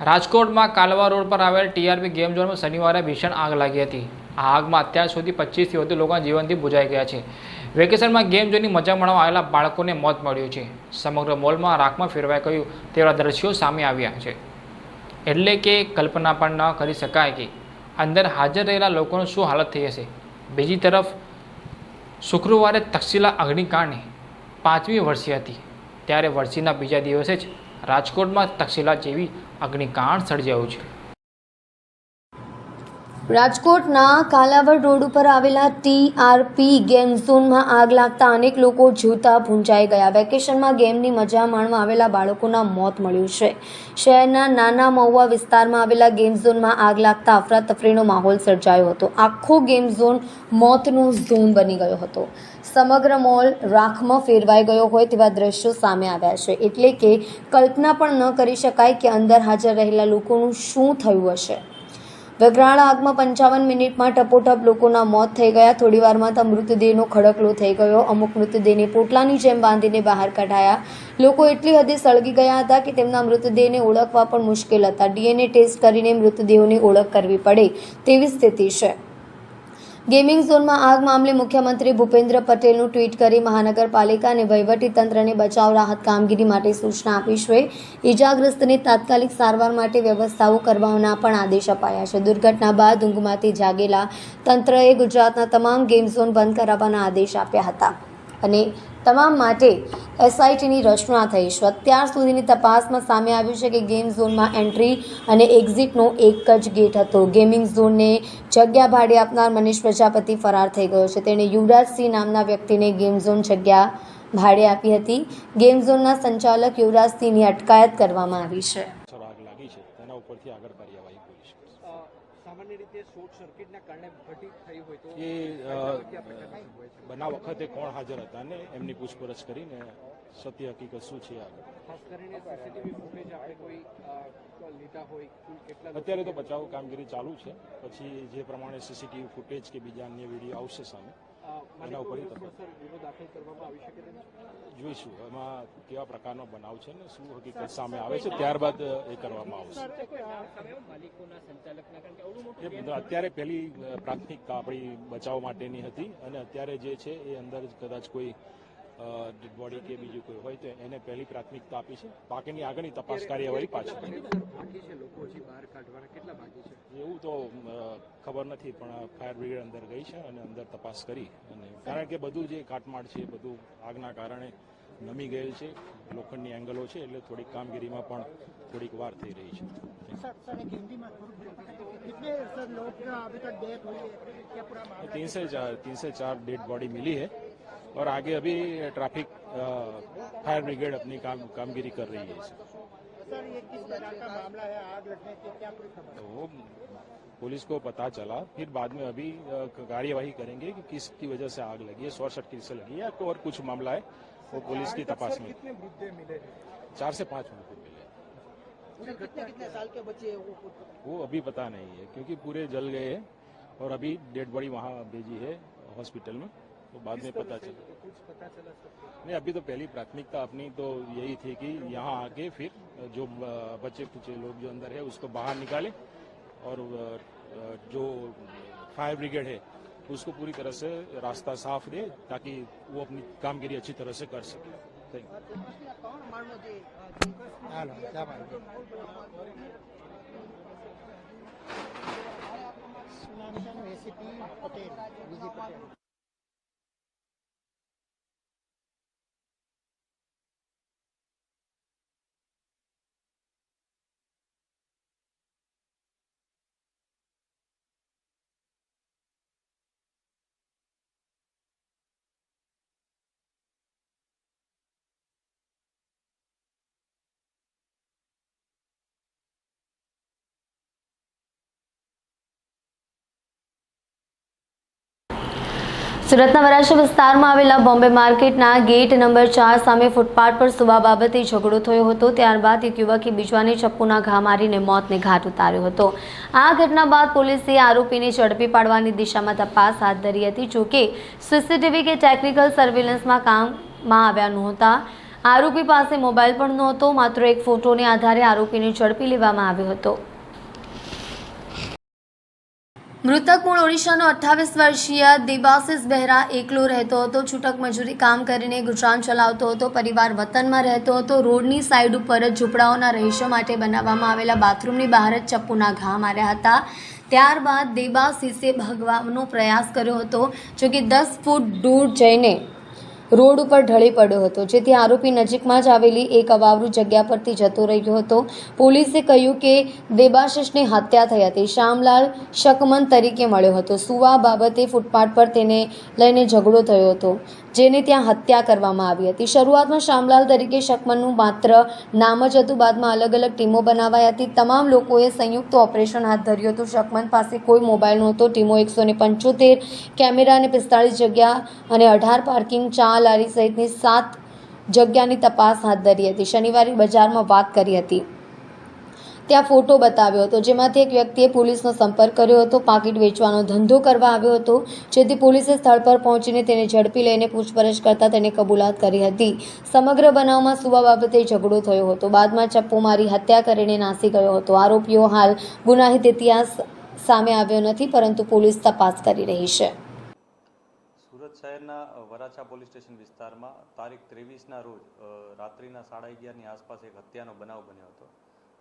રાજકોટમાં કાલવા રોડ પર આવેલ ટીઆરપી ગેમ ઝોનમાં શનિવારે ભીષણ આગ લાગી હતી। આ આગમાં અત્યાર સુધી 25થી વધુ લોકોના જીવનથી બુઝાઈ ગયા છે। વેકેશનમાં ગેમ ઝોનની મજા માણવા આવેલા બાળકોને મોત મળ્યું છે। સમગ્ર મોલમાં રાખમાં ફેરવાઈ ગયું તેવા દ્રશ્યો સામે આવ્યા છે। એટલે કે કલ્પના પણ ન કરી શકાય કે અંદર હાજર રહેલા લોકોની શું હાલત થઈ હશે। બીજી તરફ શુક્રવારે તક્ષશિલા અગ્નિકાંડની 5મી વર્ષી હતી, ત્યારે વર્ષીના બીજા દિવસે જ રાજકોટમાં તક્ષશિલા જેવી અગ્નિકાંડ સર્જાયું છે। રાજકોટના કાલાવડ રોડ ઉપર આવેલા ટીઆરપી ગેમ ઝોનમાં આગ લાગતા અનેક લોકો જીવતા ભૂંજાઈ ગયા। વેકેશનમાં ગેમની મજા માણવા આવેલા બાળકોના મોત મળ્યું છે। શહેરના નાના મહુવા વિસ્તારમાં આવેલા ગેમ ઝોનમાં આગ લાગતા અફરાતફરીનો માહોલ સર્જાયો હતો। આખો ગેમ ઝોન મોતનો ઝોન બની ગયો હતો। સમગ્ર મોલ રાખમાં ફેરવાઈ ગયો હોય તેવા દ્રશ્યો સામે આવ્યા છે। એટલે કે કલ્પના પણ ન કરી શકાય કે અંદર હાજર રહેલા લોકોનું શું થયું હશે। વિકરાળ આગમાં 55 મિનિટમાં ટપોટપ લોકોના મોત થઈ ગયા। થોડીવારમાં તો મૃતદેહનો ખડકલો થઈ ગયો। અમુક મૃતદેહને પોટલાની જેમ બાંધીને બહાર કઢાયા। લોકો એટલી હદે સળગી ગયા હતા કે તેમના મૃતદેહને ઓળખવા પણ મુશ્કેલ હતા। ડીએનએ ટેસ્ટ કરીને મૃતદેહોની ઓળખ કરવી પડે તેવી સ્થિતિ છે। ગેમિંગ ઝોનમાં આગ મામલે મુખ્યમંત્રી ભૂપેન્દ્ર પટેલનું ટ્વીટ કરી મહાનગરપાલિકા અને વહીવટીતંત્રને બચાવ રાહત કામગીરી માટે સૂચના આપી છે। ઇજાગ્રસ્તને તાત્કાલિક સારવાર માટે વ્યવસ્થાઓ કરવાના પણ આદેશ અપાયા છે। દુર્ઘટના બાદ ઊંઘમાંથી જાગેલા તંત્રએ ગુજરાતના તમામ ગેમ ઝોન બંધ કરાવવાના આદેશ આપ્યા હતા અને તમામ માટે એસઆઈટીની રચના થઈ છે। અત્યાર સુધીની તપાસમાં સામે આવ્યું છે કે ગેમ ઝોનમાં એન્ટ્રી અને એક્ઝિટનો એક જ ગેટ હતો। ગેમિંગ ઝોનને જગ્યા ભાડે આપનાર મનીષ પ્રજાપતિ ફરાર થઈ ગયો છે। તેણે યુવરાજસિંહ નામના વ્યક્તિને ગેમ ઝોન જગ્યા ભાડે આપી હતી। ગેમ ઝોનના સંચાલક યુવરાજસિંહની અટકાયત કરવામાં આવી છે। સામાન્ય રીતે શોર્ટ સર્કિટના કારણે ઘટિત થઈ હોય તો એ બનાવ વખતે કોણ હાજર હતા ને એમની પૂછપરછ કરીને સત્ય હકીકત શું છે આગળ ખાસ કરીને સીસીટીવી ફૂટેજ આપણે કોઈ લીધા હોય કેટલા અત્યારે તો બચાવ કામગીરી ચાલુ છે। પછી જે પ્રમાણે સીસીટીવી ફૂટેજ કે બીજા અન્ય વિડીયો આવશે સામે એના ઉપર ગુનો દાખલ કરવામાં આવી શકે તેમ જોઈશું એમાં કેવા પ્રકારનો બનાવ છે ને શું હકીકત સામે આવે છે, ત્યારબાદ એ કરવામાં આવશે। અત્યારે પહેલી પ્રાથમિકતા આપણી બચાવ માટેની હતી અને અત્યારે જે છે એ અંદર કદાચ કોઈ ડેડ બોડી કે બીજું કોઈ હોય તો એને પહેલી પ્રાથમિકતા આપી છે। બાકીની આગળની તપાસ કાર્યવાહી પાછી બાકી છે લોકો હજી બહાર કાઢવાના કેટલા બાકી છે એવું તો ખબર નથી, પણ ફાયર બ્રિગેડ અંદર ગઈ છે અને અંદર તપાસ કરી અને કારણ કે બધું જે કાટમાળ છે બધું આગના કારણે નમી ગયેલ છે, લોખંડની એંગલો છે એટલે થોડીક કામગીરીમાં પણ થોડીક વાર થઈ રહી છે। 304 डेड बॉडी मिली है और आगे अभी ट्रैफिक फायर ब्रिगेड अपनी कामगिरी कर रही है। सर ये किस तरह का मामला है, आग लगने की क्या पूरी खबर? तो वो पुलिस को पता चला, फिर बाद में अभी कार्यवाही करेंगे कि किसकी वजह से आग लगी है, शॉर्ट सर्किट से लगी है या और कुछ मामला है वो पुलिस की तपास में। कितने मृतदेह मिले हैं? 4 से 5 मृतदेह मिले। कितने साल के बच्चे वो अभी पता नहीं है क्योंकि पूरे जल गए हैं और अभी डेड बॉडी वहाँ भेजी है हॉस्पिटल में, तो बाद में पता चला। कुछ पता चला नहीं, अभी तो पहली प्राथमिकता अपनी तो यही थी कि यहाँ आके फिर जो बच्चे कुचे लोग जो अंदर है उसको बाहर निकाले और जो फायर ब्रिगेड है उसको पूरी तरह से रास्ता साफ दे ताकि वो अपनी कामगिरी अच्छी तरह से कर सके। पटेल સુરતના વરાછા વિસ્તારમાં આવેલા બોમ્બે માર્કેટના ગેટ નંબર 4 સામે ફૂટપાથ પર સુવા બાબતે ઝઘડો થયો હતો। ત્યારબાદ એક યુવકે બીજાને ચપ્પુના ઘા મારીને મોતને ઘાટ ઉતાર્યો હતો। આ ઘટના બાદ પોલીસે આરોપીને ઝડપી પાડવાની દિશામાં તપાસ હાથ ધરી હતી। જોકે સીસીટીવી કે ટેકનિકલ સર્વેલન્સમાં કામમાં આવ્યા નહોતા। આરોપી પાસે મોબાઈલ પણ નહોતો. માત્ર એક ફોટોને આધારે આરોપીને ઝડપી લેવામાં આવ્યો હતો. મૃતક મૂળ ઓડિશાનો 28 વર્ષીય દેબાશિષ બહેરા એકલો રહેતો હતો. છૂટક મજૂરી કામ કરીને ગુજરાન ચલાવતો હતો. પરિવાર વતનમાં રહેતો હતો. રોડની સાઈડ ઉપર જ ઝૂંપડાઓના રહીશો માટે બનાવવામાં આવેલા બાથરૂમની બહાર જ ચપ્પુના ઘા માર્યા હતા. ત્યારબાદ દેબાશિષે ભાગવાનો પ્રયાસ કર્યો હતો, જોકે 10 ફૂટ દૂર જઈને રોડ ઉપર ઢળી પડ્યો હતો, જેથી આરોપી નજીકમાં જ આવેલી એક અવાવરૂ જગ્યા પરથી જતો રહ્યો હતો. પોલીસે કહ્યું કે દેબાશિષની હત્યા થઈ હતી. શ્યામલાલ શકમન તરીકે મળ્યો હતો. સુવા બાબતે ફૂટપાથ પર તેને લઈને ઝઘડો થયો હતો, જેને ત્યાં હત્યા કરવામાં આવી હતી. શરૂઆતમાં શ્યામલાલ તરીકે શકમનનું માત્ર નામ જ હતું. બાદમાં અલગ અલગ ટીમો બનાવાઈ હતી. તમામ લોકોએ સંયુક્ત ઓપરેશન હાથ ધર્યું હતું. શકમન પાસે કોઈ મોબાઈલ નહોતો. ટીમો 175 કેમેરા અને 45 જગ્યા અને 18 પાર્કિંગ, 4 લારી સહિતની 7 જગ્યાની તપાસ હાથ ધરી હતી. શનિવારે બજારમાં વાત કરી હતી. ત્યાં ફોટો બતાવ્યો હતો, જેમાંથી એક વ્યક્તિએ પોલીસનો સંપર્ક કર્યો હતો. પાકીટ વેચવાનો ધંધો કરવા આવ્યો હતો, જેથી પોલીસે સ્થળ પર પહોંચીને તેને ઝડપી લઈને પૂછપરછ કરતા તેને કબૂલાત કરી હતી. સમગ્ર બનાવમાં સુવા બાબતે ઝઘડો થયો હતો. બાદમાં ચપ્પુ મારી હત્યા કરીને નાસી ગયો હતો. આરોપીઓ હાલ ગુનાહિત ઇતિહાસ સામે આવ્યો નથી, પરંતુ પોલીસ તપાસ કરી રહી છે. સુરત શહેરના વરાછા પોલીસ સ્ટેશન વિસ્તારમાં તારીખ 23ના રોજ રાત્રિના 11:30ની આસપાસ એક હત્યાનો બનાવ બન્યો હતો.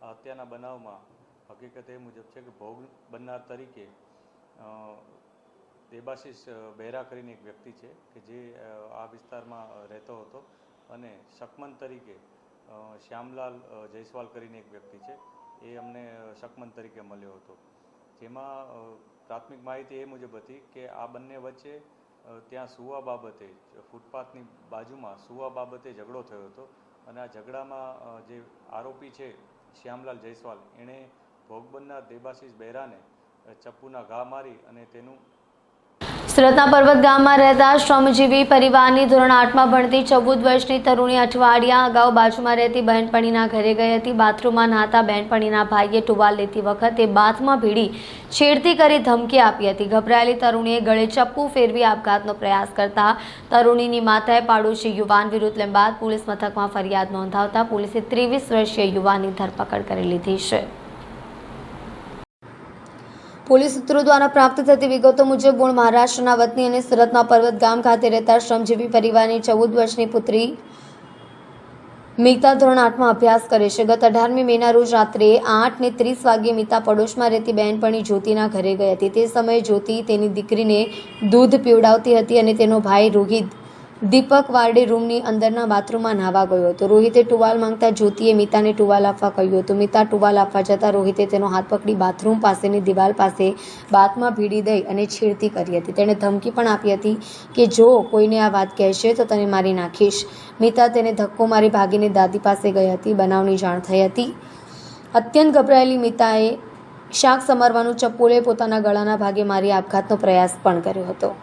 આ હત્યાના બનાવમાં હકીકત એ મુજબ છે કે ભોગ બનનાર તરીકે દેબાશિષ બહેરા કરીને એક વ્યક્તિ છે કે જે આ વિસ્તારમાં રહેતો હતો, અને શકમન તરીકે શ્યામલાલ જયસ્વાલ કરીને એક વ્યક્તિ છે, એ અમને શકમન તરીકે મળ્યો હતો. જેમાં પ્રાથમિક માહિતી એ મુજબ હતી કે આ બંને વચ્ચે ત્યાં સુવા બાબતે, ફૂટપાથની બાજુમાં સુવા બાબતે ઝઘડો થયો હતો, અને આ ઝઘડામાં જે આરોપી છે શ્યામલાલ જયસ્વાલ, એણે ભોગ બનનાર દેબાશિષ બહેરાને ચપ્પુના ઘા મારી અને તેનું સુરતના પર્વત ગામમાં રહેતા શ્રમજીવી પરિવારની ધોરણ 8માં ભણતી 14 વર્ષની તરુણી અઠવાડિયા અગાઉ બાજુમાં રહેતી બહેનપણીના ઘરે ગઈ હતી. બાથરૂમમાં નહાતા બહેનપણીના ભાઈએ ટુવાલ લેતી વખતે બાથમાં ભીડી છેડતી કરી ધમકી આપી હતી. ગભરાયેલી તરુણીએ ગળે ચપ્પુ ફેરવી આપઘાતનો પ્રયાસ કરતા તરુણીની માતાએ પાડોશી યુવાન વિરુદ્ધ લીંબાદ પોલીસ મથકમાં ફરિયાદ નોંધાવતા પોલીસે 23 વર્ષીય યુવાનની ધરપકડ કરી લીધી છે. પોલીસ સૂત્રો દ્વારા પ્રાપ્ત થતી વિગતો મુજબ મૂળ મહારાષ્ટ્રના વતની અને સુરતના પર્વત ગામ ખાતે રહેતા શ્રમજીવી પરિવારની 14 વર્ષની પુત્રી મીતા ધોરણ 8માં અભ્યાસ કરે છે. ગત 18મી મેના રોજ રાત્રે 8:30 વાગ્યે મીતા પડોશમાં રહેતી બહેનપણી જ્યોતિના ઘરે ગઈ હતી. તે સમયે જ્યોતિ તેની દીકરીને દૂધ પીવડાવતી હતી અને તેનો ભાઈ રોહિત દીપક વારડે રૂમની અંદરના બાથરૂમમાં નાહવા ગયો હતો. રોહિતે ટુવાલ માંગતા જ્યોતિએ મીતાને ટુવાલ આપવા કહ્યું હતું. મીતા ટુવાલ આપવા જતાં રોહિતે તેનો હાથ પકડી બાથરૂમ પાસેની દિવાલ પાસે બાથમાં ભીડી દઈ અને છેડતી કરી હતી. તેણે ધમકી પણ આપી હતી કે જો કોઈને આ વાત કહેશે તો તને મારી નાખીશ. મીતા તેને ધક્કો મારી ભાગીને દાદી પાસે ગઈ હતી. બનાવની જાણ થઈ હતી. અત્યંત ગભરાયેલી મીતાએ શાક સમારવાનું ચપ્પુ લઈ પોતાના ગળાના ભાગે મારી આપઘાતનો પ્રયાસ પણ કર્યો હતો.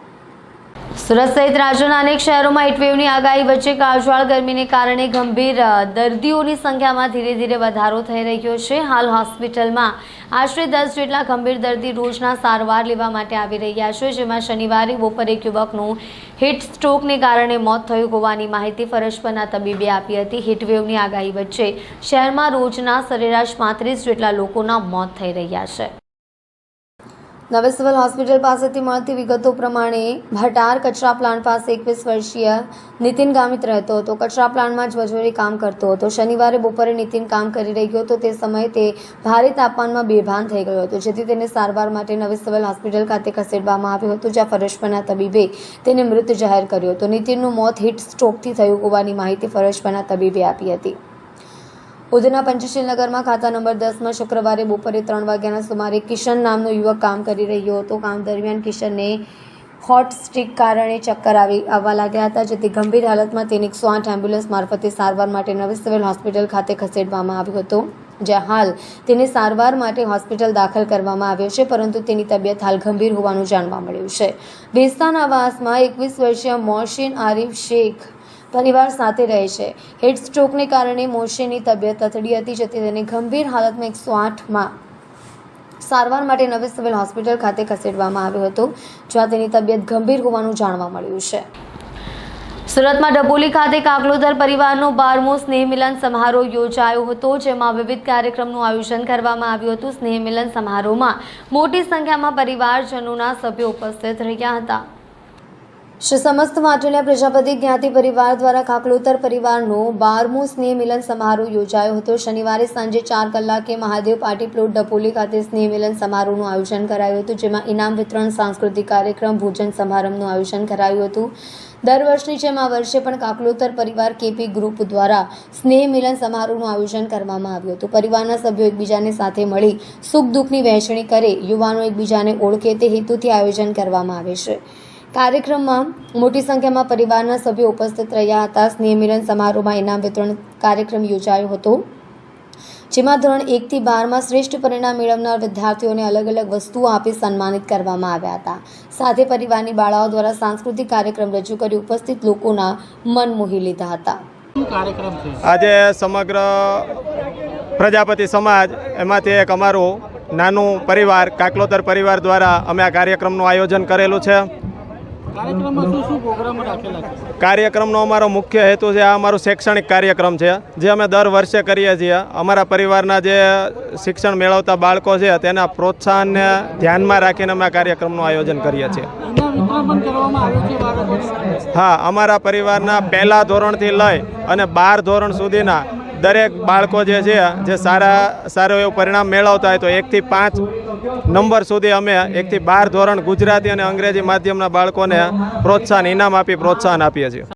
સુરત સહિત રાજ્યના અનેક શહેરોમાં હીટવેવની આગાહી વચ્ચે કાળઝાળ ગરમીને કારણે ગંભીર દર્દીઓની સંખ્યામાં ધીરે ધીરે વધારો થઈ રહ્યો છે. હાલ હોસ્પિટલમાં આશરે 10 જેટલા ગંભીર દર્દી રોજના સારવાર લેવા માટે આવી રહ્યા છે, જેમાં શનિવારે બપોરે એક યુવકનું હીટ સ્ટ્રોકને કારણે મોત થયું હોવાની માહિતી ફરજ પરના તબીબે આપી હતી. હીટવેવની આગાહી વચ્ચે શહેરમાં રોજના સરેરાશ 35 જેટલા લોકોના મોત થઈ રહ્યા છે. નવી સિવિલ હોસ્પિટલ પાસેથી મળતી વિગતો પ્રમાણે ભટાર કચરા પ્લાન્ટ પાસે 21 વર્ષીય નીતિન ગામિત રહેતો હતો. કચરા પ્લાન્ટમાં જ મજૂરી કામ કરતો હતો. શનિવારે બપોરે નીતિન કામ કરી રહ્યો હતો. તે સમયે તે ભારે તાપમાનમાં બેભાન થઈ ગયો હતો, જેથી તેને સારવાર માટે નવી સિવિલ હોસ્પિટલ ખાતે ખસેડવામાં આવ્યો હતો, જ્યાં ફરજ પરના તબીબે તેને મૃત જાહેર કર્યો હતો. નીતિનનું મોત હીટ સ્ટ્રોકથી થયું હોવાની માહિતી ફરજ પરના તબીબે આપી હતી. ઉધના પંચશીલ નગરમાં ખાતા નંબર 10માં શુક્રવારે બપોરે 3 વાગ્યાના સુમારે કિશન નામનો યુવક કામ કરી રહ્યો હતો. કામ દરમિયાન કિશનને હોટ સ્ટ્રીક કારણે ચક્કર આવવા લાગ્યા હતા, જેથી ગંભીર હાલતમાં તેને 108 એમ્બ્યુલન્સ મારફતે સારવાર માટે નવી સિવિલ હોસ્પિટલ ખાતે ખસેડવામાં આવ્યો હતો, જ્યાં હાલ તેને સારવાર માટે હોસ્પિટલ દાખલ કરવામાં આવ્યો છે, પરંતુ તેની તબિયત હાલ ગંભીર હોવાનું જાણવા મળ્યું છે. બેસ્તાના આવાસમાં 21 વર્ષીય મોહસિન આરિફ શેખ પરિવાર સાથે રહે છે. હીટ સ્ટ્રોકને કારણે મોહસિનની તબિયત અથડી હતી, જેથી તેને ગંભીર હાલતમાં 108માં સારવાર માટે નવી સિવિલ હોસ્પિટલ ખાતે ખસેડવામાં આવ્યો હતો, જ્યાં તેની તબિયત ગંભીર હોવાનું જાણવા મળ્યું છે. સુરતમાં ડભોલી ખાતે કાકલોદર પરિવારનો 12મો સ્નેહ મિલન સમારોહ યોજાયો હતો, જેમાં વિવિધ કાર્યક્રમનું આયોજન કરવામાં આવ્યું હતું. સ્નેહ મિલન સમારોહમાં મોટી સંખ્યામાં પરિવારજનોના સભ્યો ઉપસ્થિત રહ્યા હતા. શ્રી સમસ્ત વાટલિયા પ્રજાપતિ જ્ઞાતિ પરિવાર દ્વારા કાકલોદર પરિવારનો 12મો સ્નેહ મિલન સમારોહ યોજાયો હતો. શનિવારે સાંજે 4 કલાકે મહાદેવ પાર્ટી પ્લોટ ડભોલી ખાતે સ્નેહ મિલન સમારોહનું આયોજન કરાયું હતું, જેમાં ઇનામ વિતરણ, સાંસ્કૃતિક કાર્યક્રમ, ભોજન સમારંભનું આયોજન કરાયું હતું. દર વર્ષની જેમ આ વર્ષે પણ કાકલોદર પરિવાર કેપી ગ્રુપ દ્વારા સ્નેહ મિલન સમારોહનું આયોજન કરવામાં આવ્યું હતું. પરિવારના સભ્યો એકબીજાને સાથે મળી સુખ દુઃખની વહેંચણી કરે, યુવાનો એકબીજાને ઓળખે તે હેતુથી આયોજન કરવામાં આવે છે. કાર્યક્રમમાં મોટી સંખ્યામાં પરિવારના સભ્યો ઉપસ્થિત રહ્યા હતા. સ્નેહ મિલન સમારોહમાં ઇનામ વિતરણ કાર્યક્રમ યોજાયો હતો, જેમાં ધોરણ 1 થી 12માં શ્રેષ્ઠ પરિણામ મેળવનાર વિદ્યાર્થીઓને અલગ અલગ વસ્તુઓ આપી સન્માનિત કરવામાં આવ્યા હતા. સાથે પરિવારની બાળાઓ દ્વારા સાંસ્કૃતિક કાર્યક્રમ રજૂ કરી ઉપસ્થિત લોકોના મન મોહી લીધા હતા. આજે સમગ્ર પ્રજાપતિ સમાજ એમાંથી એક અમારું નાનું પરિવાર કાકલોદર પરિવાર દ્વારા અમે આ કાર્યક્રમનું આયોજન કરેલું છે. કાર્યક્રમનો અમારો મુખ્ય હેતુ છે, આ અમારું શૈક્ષણિક કાર્યક્રમ છે, જે અમે દર વર્ષે કરીએ છીએ. અમારા પરિવારના જે શિક્ષણ મેળવતા બાળકો છે તેના પ્રોત્સાહનને ધ્યાનમાં રાખીને અમે આ કાર્યક્રમનું આયોજન કરીએ છીએ. હા, અમારા પરિવારના 1લા ધોરણથી લઈ અને 12 ધોરણ સુધીના દરેક બાળકો જે છે, જે સારું એવું પરિણામ મેળવતા હોય તો 1 થી 5 નંબર સુધી અમે 1 થી 12 ધોરણ ગુજરાતી અને અંગ્રેજી માધ્યમના બાળકોને પ્રોત્સાહન ઇનામ આપી પ્રોત્સાહન આપીએ છીએ.